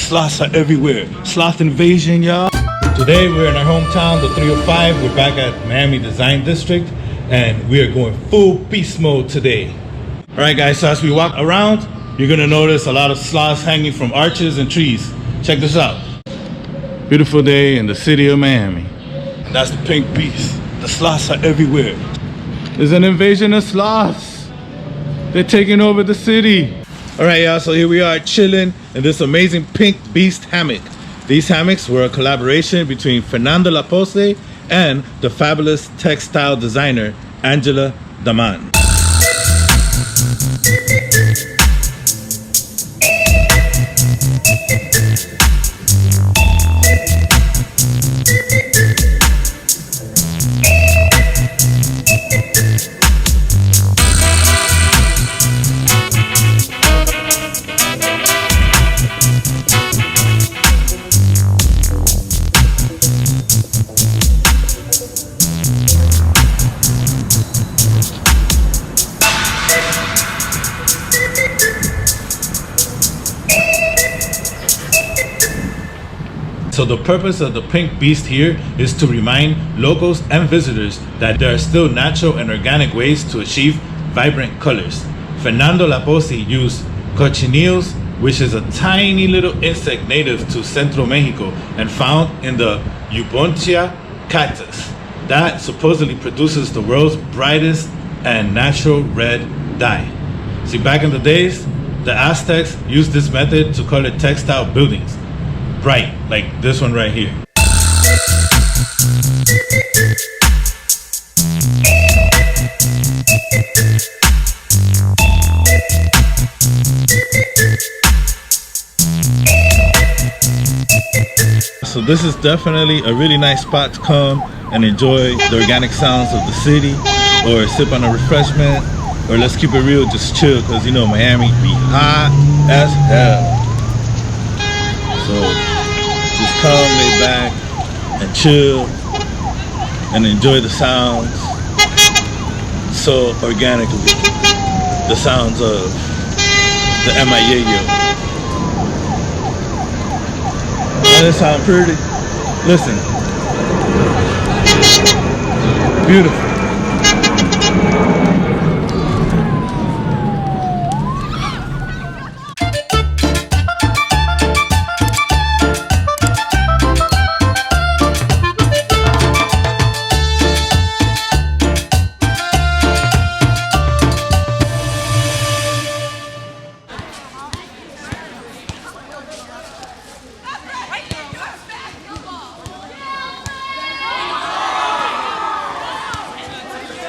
sloths are everywhere. Sloth invasion, y'all. Today we're in our hometown, the 305. We're back at Miami Design District, and we are going full beast mode today. All right, guys, so as we walk around, you're gonna notice a lot of sloths hanging from arches and trees. Check this out. Beautiful day in the city of Miami. And that's the pink beast. The sloths are everywhere. There's an invasion of sloths. They're taking over the city. All right, y'all, so here we are chilling in this amazing pink beast hammock. These hammocks were a collaboration between Fernando Laposse and the fabulous textile designer Angela Damman. So the purpose of the pink beast here is to remind locals and visitors that there are still natural and organic ways to achieve vibrant colors. Fernando Laposse used cochineals, which is a tiny little insect native to Central Mexico and found in the Ubonchia cactus. That supposedly produces the world's brightest and natural red dye. See, back in the days, the Aztecs used this method to color textile buildings bright, like this one right here. So this is definitely a really nice spot to come and enjoy the organic sounds of the city, or sip on a refreshment, or let's keep it real, just chill, because you know Miami be hot as hell. So just come, lay back, and chill, and enjoy the sounds so organically. The sounds of the Emayayo. Doesn't it sound pretty? Listen. Beautiful.